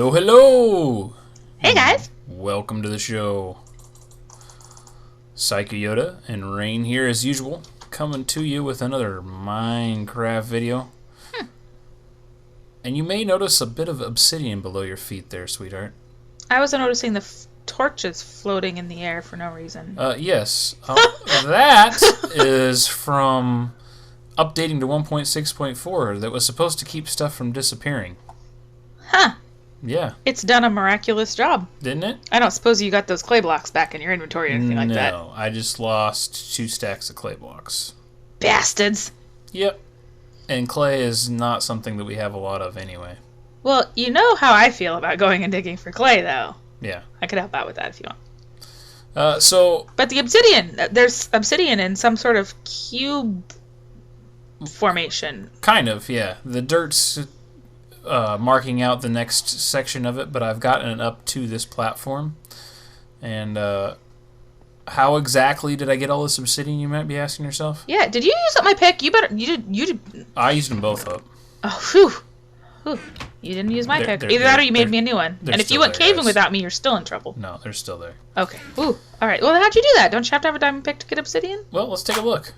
Hello, hello! Hey guys! Welcome to the show. Sykoyoda and Rain here as usual, coming to you with another Minecraft video. And you may notice a bit of obsidian below your feet there, sweetheart. I was noticing the torches floating in the air for no reason. Yes. That is from updating to 1.6.4 that was supposed to keep stuff from disappearing. Huh. Yeah. It's done a miraculous job. Didn't it? I don't suppose you got those clay blocks back in your inventory or anything like that. No, I just lost 2 stacks of clay blocks. Bastards! Yep. And clay is not something that we have a lot of anyway. Well, you know how I feel about going and digging for clay, though. Yeah. I could help out with that if you want. But the obsidian, there's obsidian in some sort of cube formation. Kind of, yeah. The dirt's marking out the next section of it, but I've gotten it up to this platform. And how exactly did I get all this obsidian, you might be asking yourself? Yeah, did you use up my pick? You did. I used them both up. Oh, phew. Whew. You didn't use my pick. Either that or you made me a new one. And if you went caving without me, you're still in trouble. No, they're still there. Okay. Ooh. All right. Well, then how'd you do that? Don't you have to have a diamond pick to get obsidian? Well, let's take a look.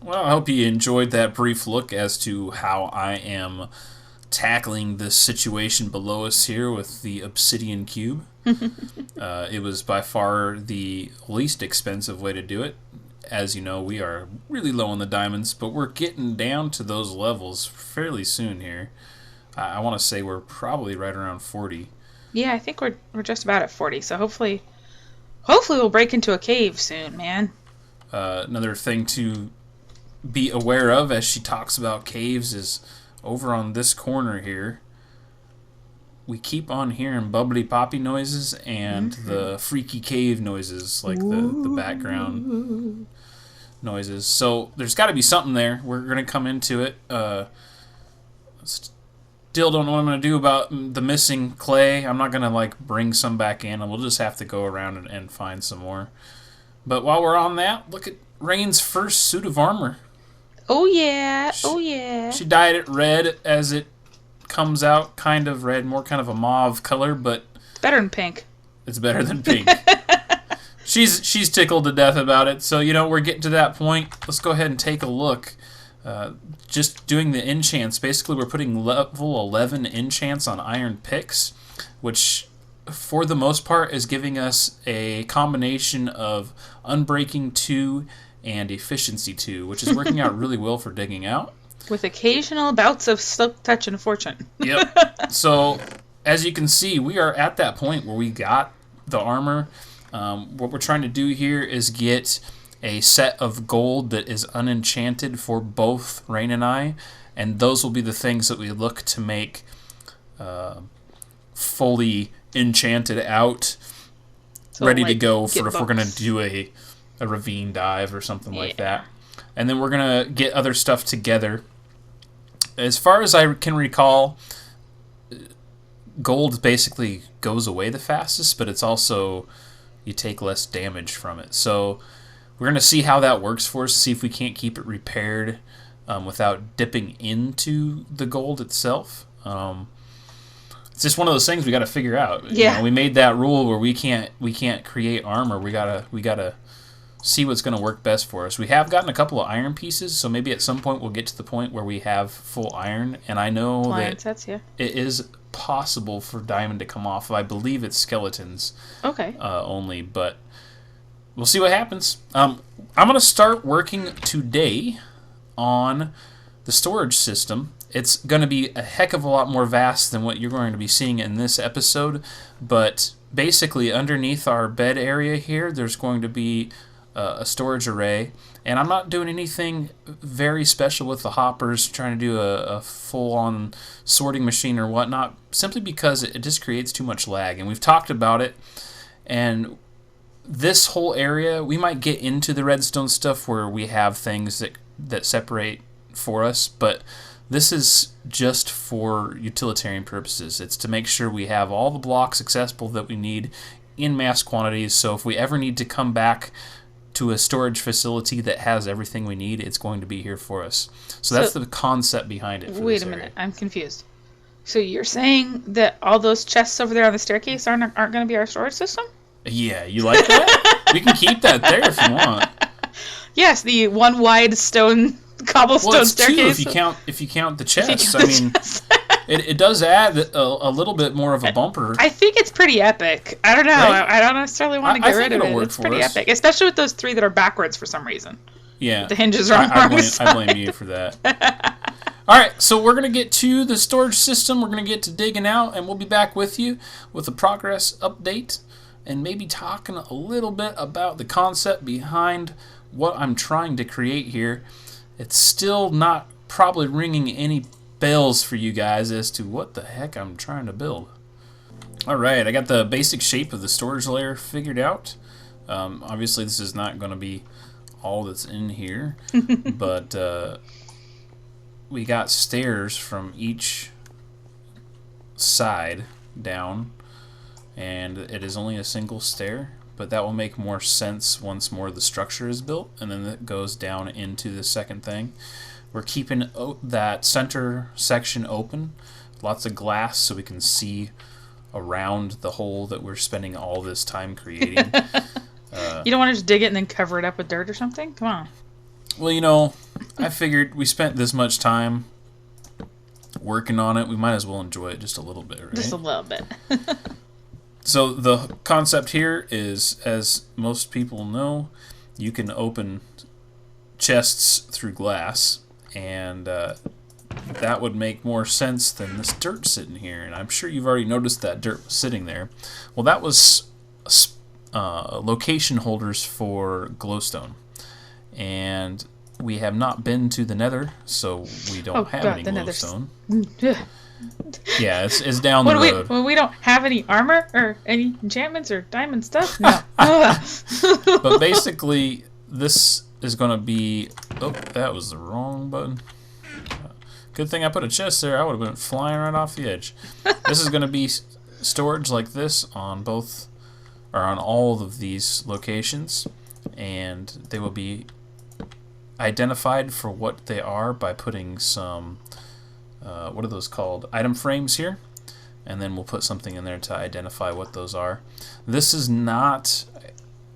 Well, I hope you enjoyed that brief look as to how I am tackling this situation below us here with the obsidian cube. It was by far the least expensive way to do it. As you know, we are really low on the diamonds, but we're getting down to those levels fairly soon here. I want to say we're probably right around 40. Yeah, I think we're just about at 40, so hopefully we'll break into a cave soon, man. Another thing to be aware of as she talks about caves is over on this corner here. We keep on hearing bubbly poppy noises and the freaky cave noises, like the background noises. So there's got to be something there. We're going to come into it. Still don't know what I'm going to do about the missing clay. I'm not going to bring some back in, and we'll just have to go around and find some more. But while we're on that, look at Rain's first suit of armor. Oh yeah, oh yeah. She dyed it red as it comes out, kind of red, more kind of a mauve color, but better than pink. It's better than pink. She's tickled to death about it. So, we're getting to that point. Let's go ahead and take a look. just doing the enchants. Basically, we're putting level 11 enchants on iron picks, which for the most part is giving us a combination of Unbreaking 2 and Efficiency 2, which is working out really well for digging out. With occasional bouts of Silk Touch and Fortune. Yep. So, as you can see, we are at that point where we got the armor. What we're trying to do here is get a set of gold that is unenchanted for both Rain and I, and those will be the things that we look to make fully enchanted out, so ready to go for if we're going to do a ravine dive or something like that. And then we're going to get other stuff together. As far as I can recall, gold basically goes away the fastest, but it's also, you take less damage from it. So we're going to see how that works for us, see if we can't keep it repaired without dipping into the gold itself. It's just one of those things we got to figure out. Yeah. You know, we made that rule where we can't create armor. We gotta see what's going to work best for us. We have gotten a couple of iron pieces, so maybe at some point we'll get to the point where we have full iron. And I know that sets, yeah. It is possible for diamond to come off. I believe it's skeletons. Okay. Only, but we'll see what happens. I'm going to start working today on the storage system. It's going to be a heck of a lot more vast than what you're going to be seeing in this episode, but basically underneath our bed area here, there's going to be a storage array, and I'm not doing anything very special with the hoppers, trying to do a full-on sorting machine or whatnot, simply because it just creates too much lag, and we've talked about it, and this whole area, we might get into the redstone stuff where we have things that separate for us, but this is just for utilitarian purposes. It's to make sure we have all the blocks accessible that we need in mass quantities, so if we ever need to come back to a storage facility that has everything we need, it's going to be here for us. So that's the concept behind it. Wait a minute, I'm confused. So you're saying that all those chests over there on the staircase aren't going to be our storage system? Yeah, you like that? We can keep that there if you want. Yes, the one wide stone cobblestone staircase. Two if you count the chests. I mean, it does add a little bit more of a bumper. I think it's pretty epic. I don't know. Right? I don't necessarily want to get rid of it. It's pretty epic, especially with those three that are backwards for some reason. Yeah, the hinges are on the wrong side. I blame you for that. All right, so we're going to get to the storage system. We're going to get to digging out, and we'll be back with you with a progress update and maybe talking a little bit about the concept behind what I'm trying to create here. It's still not probably ringing any bells for you guys as to what the heck I'm trying to build. All right, I got the basic shape of the storage layer figured out. Obviously, this is not going to be all that's in here, but we got stairs from each side down, and it is only a single stair, but that will make more sense once more the structure is built, and then it goes down into the second thing. We're keeping that center section open, lots of glass so we can see around the hole that we're spending all this time creating. You don't want to just dig it and then cover it up with dirt or something? Come on. Well, you know, I figured we spent this much time working on it, we might as well enjoy it just a little bit, right? Just a little bit. So the concept here is, as most people know, you can open chests through glass, and that would make more sense than this dirt sitting here. And I'm sure you've already noticed that dirt was sitting there. Well, that was location holders for glowstone, and we have not been to the Nether, so we don't have any glowstone. Yeah, it's down the road. We don't have any armor or any enchantments or diamond stuff? No. But basically, this is going to be... Oh, that was the wrong button. Good thing I put a chest there. I would have been flying right off the edge. This is going to be storage like this on both, or on all of these locations, and they will be identified for what they are by putting some... what are those called? Item frames here. And then we'll put something in there to identify what those are. This is not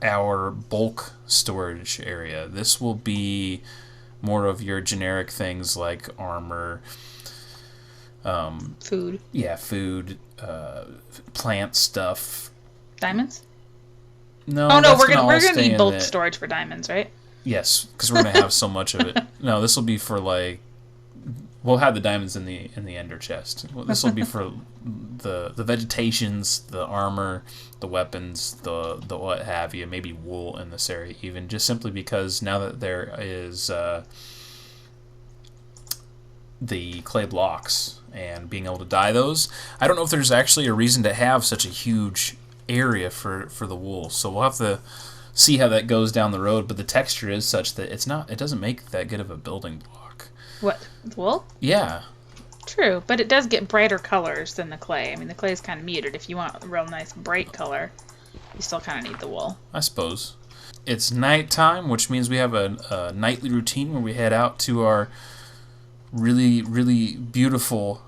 our bulk storage area. This will be more of your generic things like armor, food. Yeah, food, plant stuff. Diamonds? No. Oh no, we're gonna need bulk storage for diamonds, right? Yes, because we're gonna have so much of it. No, this will be for like. We'll have the diamonds in the ender chest. This will be for the vegetations, the armor, the weapons, the what have you. Maybe wool in this area, even just simply because now that there is the clay blocks and being able to dye those, I don't know if there's actually a reason to have such a huge area for the wool. So we'll have to see how that goes down the road. But the texture is such that it doesn't make that good of a building block. What? Wool? Yeah. True, but it does get brighter colors than the clay. I mean, the clay is kind of muted. If you want a real nice bright color, you still kind of need the wool. I suppose. It's nighttime, which means we have a nightly routine where we head out to our really, really beautiful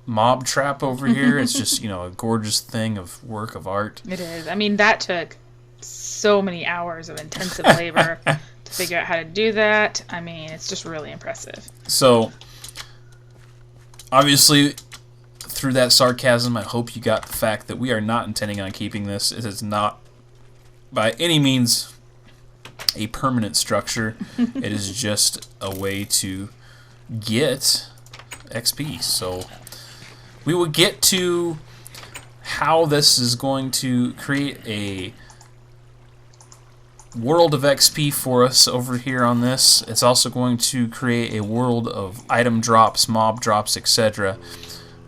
mob trap over here. It's just, a gorgeous thing of work of art. It is. I mean, that took so many hours of intensive labor to figure out how to do that. I mean, it's just really impressive. So, obviously, through that sarcasm, I hope you got the fact that we are not intending on keeping this. It is not, by any means, a permanent structure. It is just a way to get XP. So, we will get to how this is going to create a world of XP for us over here on this. It's also going to create a world of item drops, mob drops, etc.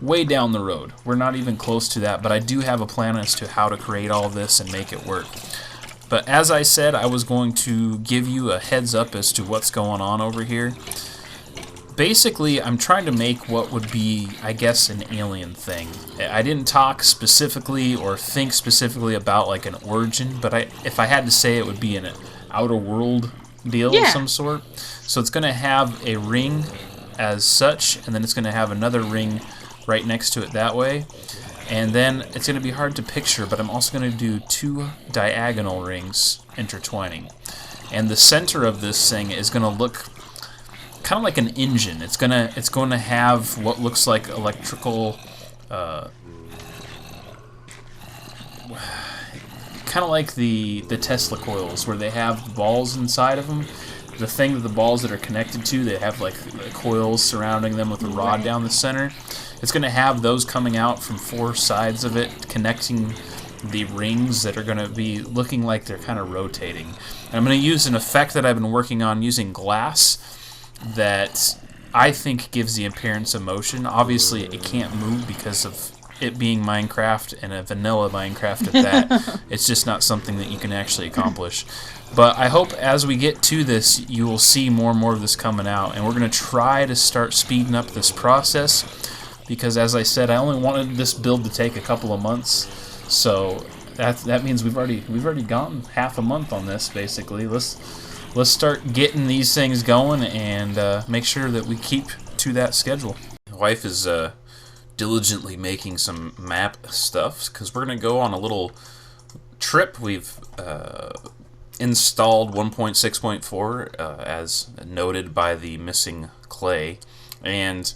way down the road. We're not even close to that, but I do have a plan as to how to create all this and make it work. But as I said, I was going to give you a heads up as to what's going on over here. Basically, I'm trying to make what would be, I guess, an alien thing. I didn't talk specifically or think specifically about like an origin, but if I had to say, it would be an outer world deal of some sort. So it's going to have a ring as such, and then it's going to have another ring right next to it that way. And then it's going to be hard to picture, but I'm also going to do 2 diagonal rings intertwining. And the center of this thing is going to look kind of like an engine. It's going to have what looks like electrical, kind of like the Tesla coils, where they have balls inside of them. The thing that the balls that are connected to, they have like coils surrounding them with a rod down the center. It's going to have those coming out from 4 sides of it, connecting the rings that are going to be looking like they're kind of rotating. And I'm going to use an effect that I've been working on using glass that I think gives the appearance of motion. Obviously, it can't move because of it being Minecraft, and a vanilla Minecraft at that. It's just not something that you can actually accomplish. But I hope as we get to this, you will see more and more of this coming out. And we're going to try to start speeding up this process, because as I said, I only wanted this build to take a couple of months. So that means we've already gone half a month on this, basically. Let's start getting these things going and make sure that we keep to that schedule. My wife is diligently making some map stuff, because we're going to go on a little trip. We've installed 1.6.4 as noted by the missing clay, and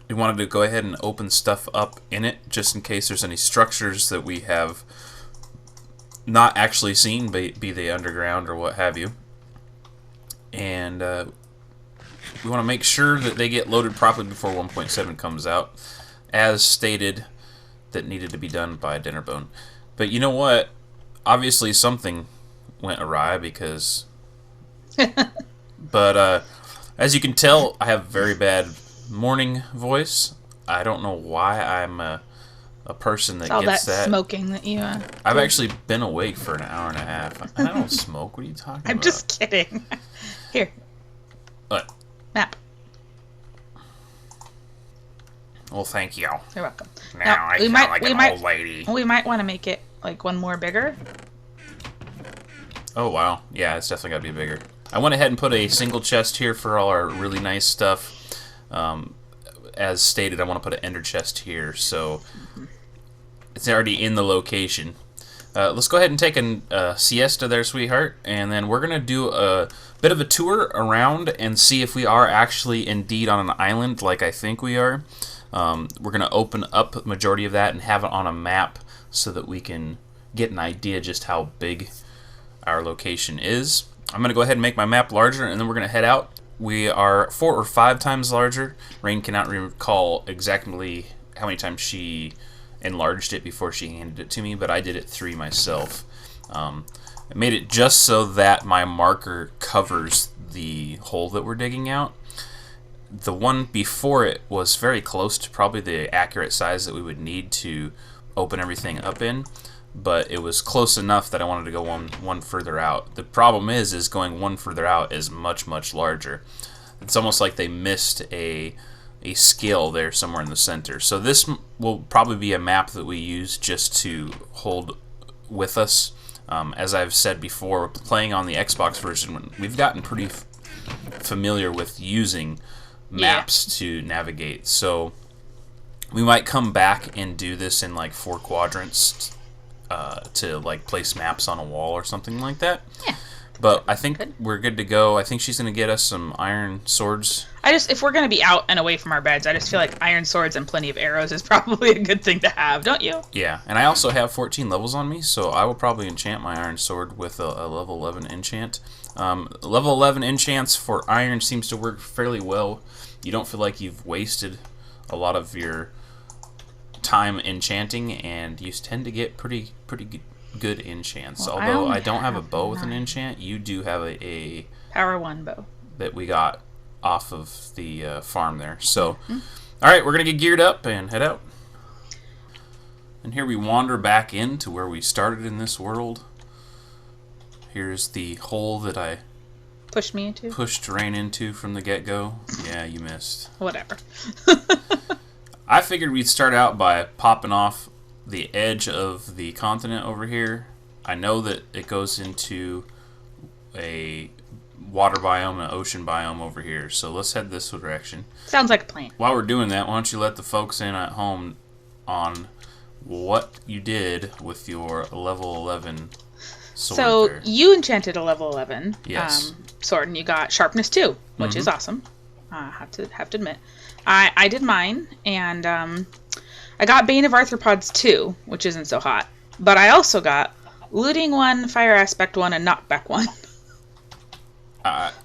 we wanted to go ahead and open stuff up in it just in case there's any structures that we have not actually seen, be they underground or what have you. And we want to make sure that they get loaded properly before 1.7 comes out, as stated that needed to be done by Dinnerbone. But you know what? Obviously something went awry, because but as you can tell, I have very bad morning voice. I don't know why I'm a person that gets that. Smoking that you I've actually been awake for an hour and a half. I don't smoke. What are you talking about? I'm just kidding. Here. What? Map. Well, thank you. You're welcome. Now I sound like an old lady. We might want to make it like one more bigger. Oh, wow. Yeah, it's definitely got to be bigger. I went ahead and put a single chest here for all our really nice stuff. As stated, I want to put an ender chest here, so it's already in the location. Let's go ahead and take a siesta there, sweetheart, and then we're gonna do a bit of a tour around and see if we are actually indeed on an island, like I think we are. We're gonna open up the majority of that and have it on a map so that we can get an idea just how big our location is. I'm gonna go ahead and make my map larger, and then we're gonna head out. We are 4 or 5 times larger. Rain cannot recall exactly how many times she enlarged it before she handed it to me, but I did it 3 myself. I made it just so that my marker covers the hole that we're digging out. The one before it was very close to probably the accurate size that we would need to open everything up in, but it was close enough that I wanted to go one further out. The problem is going one further out is much, much larger. It's almost like they missed a scale there somewhere in the center. So this will probably be a map that we use just to hold with us. As I've said before, playing on the Xbox version, we've gotten pretty familiar with using maps to navigate. So we might come back and do this in like 4 quadrants to like place maps on a wall or something like that. Yeah. But I think we're good to go. I think she's going to get us some iron swords. If we're going to be out and away from our beds, I just feel like iron swords and plenty of arrows is probably a good thing to have, don't you? Yeah, and I also have 14 levels on me, so I will probably enchant my iron sword with a level 11 enchant. Level 11 enchants for iron seems to work fairly well. You don't feel like you've wasted a lot of your time enchanting, and you tend to get pretty good enchants. Well, although I don't have a bow with an enchant, you do have a Power 1 bow that we got off of the farm there. So, alright, we're going to get geared up and head out. And here we wander back into where we started in this world. Here's the hole that I pushed Rain into from the get-go. Yeah, you missed. Whatever. I figured we'd start out by popping off the edge of the continent over here. I know that it goes into a water biome and an ocean biome over here, so let's head this direction. Sounds like a plan. While we're doing that, why don't you let the folks in at home on what you did with your level 11 sword. So there. you enchanted a level 11 yes. Sword, and you got sharpness 2, which is awesome. I have to admit. I did mine, and I got Bane of Arthropods 2, which isn't so hot. But I also got Looting 1, Fire Aspect 1, and Knockback 1.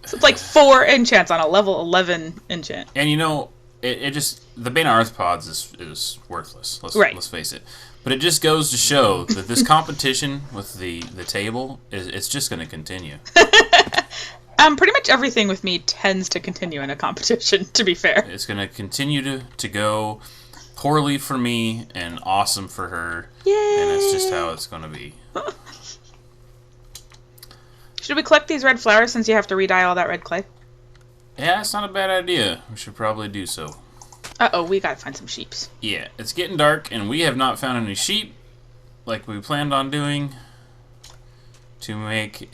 So it's like 4 enchants on a level 11 enchant. And you know, it just, the Bane of Arthropods is worthless. Let's face it. But it just goes to show that this competition with the table, it's just going to continue. Pretty much everything with me tends to continue in a competition, to be fair. It's going to continue to go poorly for me and awesome for her. Yay! And it's just how it's going to be. Should we collect these red flowers since you have to re-dye all that red clay? Yeah, it's not a bad idea. We should probably do so. Uh-oh, we gotta find some sheeps. Yeah, it's getting dark, and we have not found any sheep like we planned on doing to make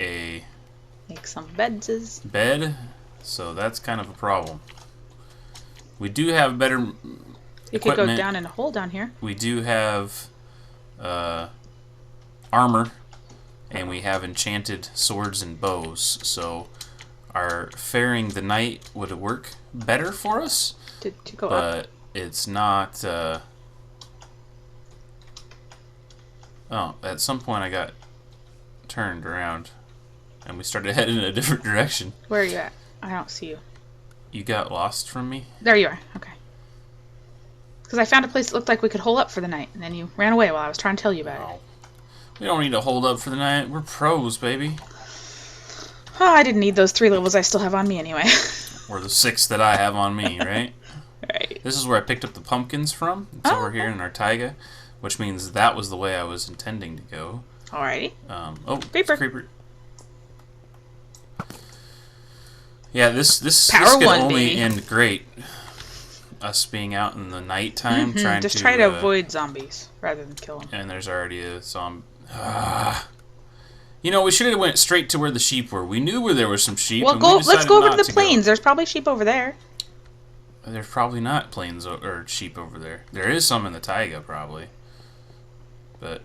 some beds. Bed, so that's kind of a problem. We do have better You could go down in a hole down here. We do have armor, and we have enchanted swords and bows, so our faring the night would work better for us. To go but up. It's not. Oh, at some point I got turned around, and we started heading in a different direction. Where are you at? I don't see you. You got lost from me? There you are. Okay. Because I found a place that looked like we could hole up for the night, and then you ran away while I was trying to tell you about it. We don't need to hold up for the night. We're pros, baby. Oh, I didn't need those 3 levels I still have on me anyway. Or the 6 that I have on me, right? Right. This is where I picked up the pumpkins from. It's over here in our taiga, which means that was the way I was intending to go. Alrighty. Creeper. Creeper. Yeah, this Power could 1, only baby. end great. Us being out in the nighttime trying Just to... try to avoid zombies rather than kill them. And there's already a zombie... You know, we should have went straight to where the sheep were. We knew where there were some sheep. Well, let's go over to the plains. There's probably sheep over there. There's probably not plains or sheep over there. There is some in the taiga, probably. But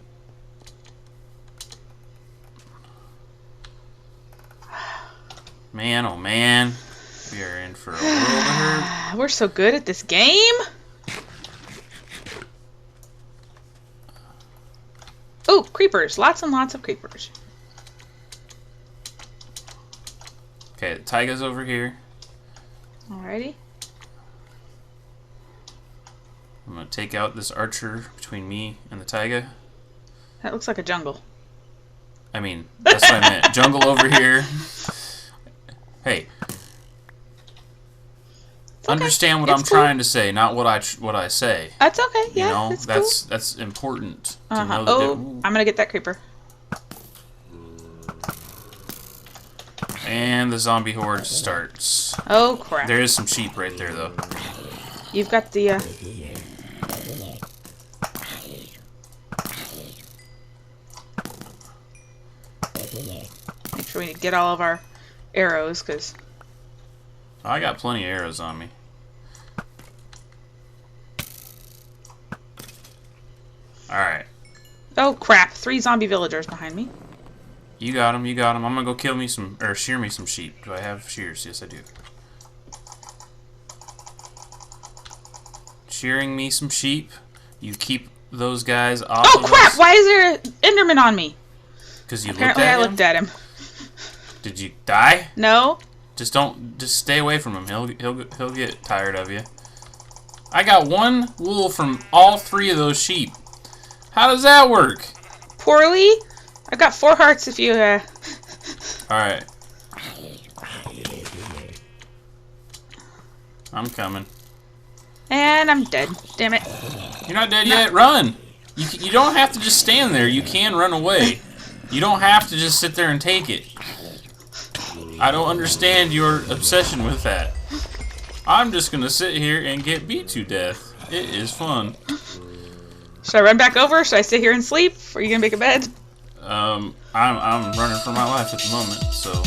Man, oh man. We are in for a world of hurt. We're so good at this game. Oh, creepers. Lots and lots of creepers. Okay, Taiga's over here. Alrighty. I'm going to take out this archer between me and the Taiga. That looks like a jungle. I mean, that's what I meant. Jungle over here. Hey. Okay. Understand what I'm trying to say, not what I say. That's okay. Yeah, you know, that's that's important to cool. know. Oh, I'm gonna get that creeper. And the zombie horde starts. Oh crap! There is some sheep right there, though. You've got the. Make sure we get all of our arrows, because. I got plenty of arrows on me. Alright. Oh crap! 3 zombie villagers behind me. You got him, you got him. I'm gonna go kill me some, or shear me some sheep. Do I have shears? Yes, I do. Shearing me some sheep. You keep those guys off of us. Oh crap! Why is there an Enderman on me? Because you Apparently I looked at him. Did you die? No. Just stay away from him. He'll get tired of you. I got 1 wool from all 3 of those sheep. How does that work? Poorly. I've got 4 hearts if you. Alright. I'm coming. And I'm dead. Damn it. You're not dead yet. Run. You don't have to just stand there. You can run away. You don't have to just sit there and take it. I don't understand your obsession with that. I'm just gonna sit here and get beat to death. It is fun. Should I run back over? Should I sit here and sleep? Are you gonna make a bed? I'm running for my life at the moment, so